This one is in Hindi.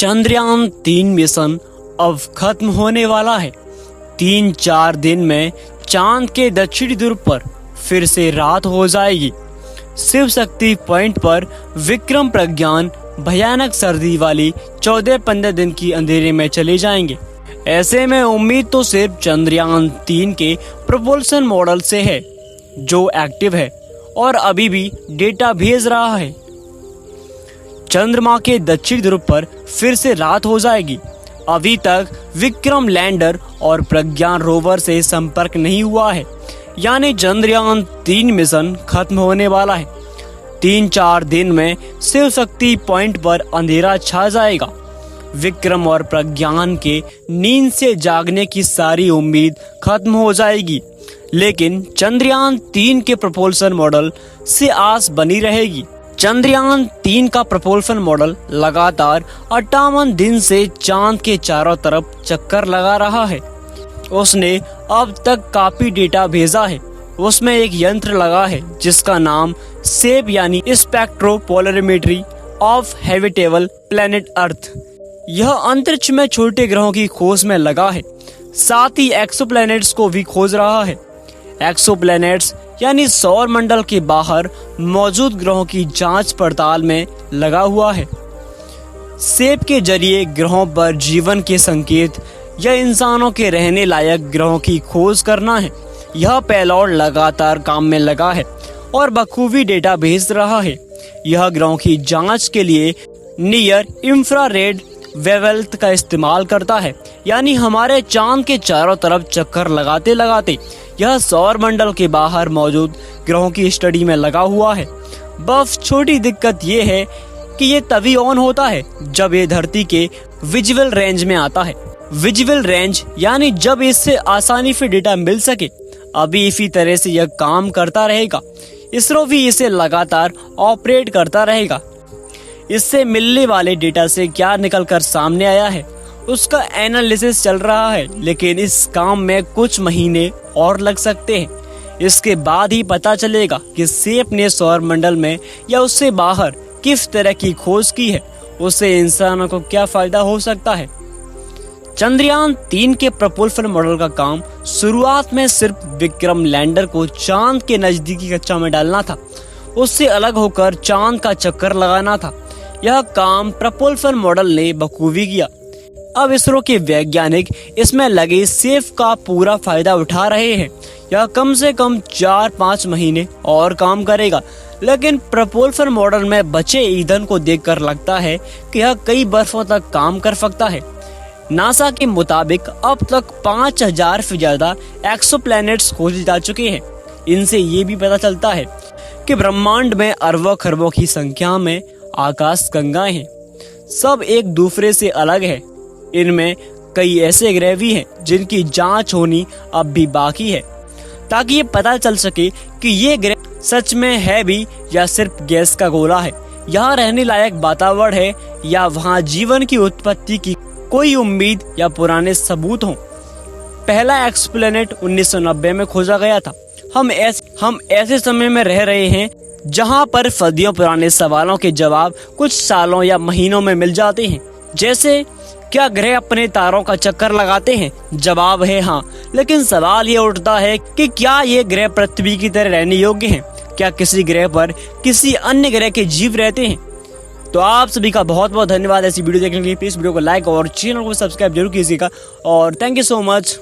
चंद्रयान-3 मिशन अब खत्म होने वाला है। 3-4 दिन में चांद के दक्षिणी ध्रुव पर फिर से रात हो जाएगी। शिव शक्ति पॉइंट पर विक्रम प्रज्ञान भयानक सर्दी वाली 14-15 दिन की अंधेरे में चले जाएंगे। ऐसे में उम्मीद तो सिर्फ चंद्रयान-3 के प्रोपल्शन मॉडल से है, जो एक्टिव है और अभी भी डेटा भेज रहा है। चंद्रमा के दक्षिणी ध्रुव पर फिर से रात हो जाएगी। अभी तक विक्रम लैंडर और प्रज्ञान रोवर से संपर्क नहीं हुआ है, यानी चंद्रयान-3 मिशन खत्म होने वाला है। 3-4 दिन में शिव शक्ति पॉइंट पर अंधेरा छा जाएगा। विक्रम और प्रज्ञान के नींद से जागने की सारी उम्मीद खत्म हो जाएगी, लेकिन चंद्रयान-3 के प्रोपल्शन मॉडल से आस बनी रहेगी। चंद्रयान-3 का प्रोपल्शन मॉडल लगातार 58 दिन से चांद के चारों तरफ चक्कर लगा रहा है। उसने अब तक काफी डेटा भेजा है। उसमें एक यंत्र लगा है जिसका नाम सेप यानी स्पेक्ट्रोपोलरिमेट्री ऑफ हैबिटेबल प्लेनेट अर्थ। यह अंतरिक्ष में छोटे ग्रहों की खोज में लगा है, साथ ही एक्सोप्लैनेट्स को भी खोज रहा है। एक्सोप्लैनेट्स यानी सौर मंडल के बाहर मौजूद ग्रहों की जांच पड़ताल में लगा हुआ है। सेप के जरिए ग्रहों पर जीवन के संकेत या इंसानों के रहने लायक ग्रहों की खोज करना है। यह पेलोड लगातार काम में लगा है और बखूबी डेटा भेज रहा है। यह ग्रहों की जांच के लिए नियर इंफ्रारेड वेवलेंथ का इस्तेमाल करता है, यानी हमारे चांद के चारों तरफ चक्कर लगाते लगाते यह सौर मंडल के बाहर मौजूद ग्रहों की स्टडी में लगा हुआ है। बस छोटी दिक्कत ये है कि ये तभी ऑन होता है जब ये धरती के विजुअल रेंज में आता है। विजुअल रेंज यानी जब इससे आसानी से डेटा मिल सके। अभी इसी तरह से यह काम करता रहेगा। इसरो भी इसे लगातार ऑपरेट करता रहेगा। इससे मिलने वाले डेटा से क्या निकलकर सामने आया है उसका एनालिसिस चल रहा है, लेकिन इस काम में कुछ महीने और लग सकते हैं। इसके बाद ही पता चलेगा कि सेप ने सौर मंडल में या उससे बाहर किस तरह की खोज की है, उससे इंसानों को क्या फायदा हो सकता है। चंद्रयान-3 के प्रोपल्शन मॉडल का काम शुरुआत में सिर्फ विक्रम लैंडर को चांद के नजदीकी कक्षा में डालना था, उससे अलग होकर चांद का चक्कर लगाना था। यह काम प्रोपल्शन मॉडल ने बखूबी किया। अब इसरो के वैज्ञानिक इसमें लगे सेफ का पूरा फायदा उठा रहे हैं। यह कम से कम 4-5 महीने और काम करेगा, लेकिन प्रोपल्शन मॉडल में बचे ईंधन को देखकर लगता है कि यह कई वर्षों तक काम कर सकता है। नासा के मुताबिक अब तक 5000 से ज्यादा एक्सोप्लैनेट्स खोजे जा चुके हैं। इनसे ये भी पता चलता है कि ब्रह्मांड में अरबों खरबों की संख्या में आकाश गंगाएं हैं। सब एक दूसरे से अलग है। इनमें कई ऐसे ग्रह भी हैं जिनकी जांच होनी अब भी बाकी है, ताकि ये पता चल सके कि ये ग्रह सच में है भी या सिर्फ गैस का गोला है, यहाँ रहने लायक वातावरण है या वहाँ जीवन की उत्पत्ति की कोई उम्मीद या पुराने सबूत हों। पहला एक्सोप्लैनेट 1990 में खोजा गया था। हम ऐसे समय में रह रहे हैं जहां पर सदियों पुराने सवालों के जवाब कुछ सालों या महीनों में मिल जाते हैं। जैसे क्या ग्रह अपने तारों का चक्कर लगाते हैं? जवाब है हाँ, लेकिन सवाल ये उठता है कि क्या ये ग्रह पृथ्वी की तरह रहने योग्य हैं? क्या किसी ग्रह पर किसी अन्य ग्रह के जीव रहते हैं? तो आप सभी का बहुत बहुत धन्यवाद ऐसी वीडियो देखने के लिए। प्लीज वीडियो को लाइक और चैनल को सब्सक्राइब जरूर कीजिएगा और थैंक यू सो मच।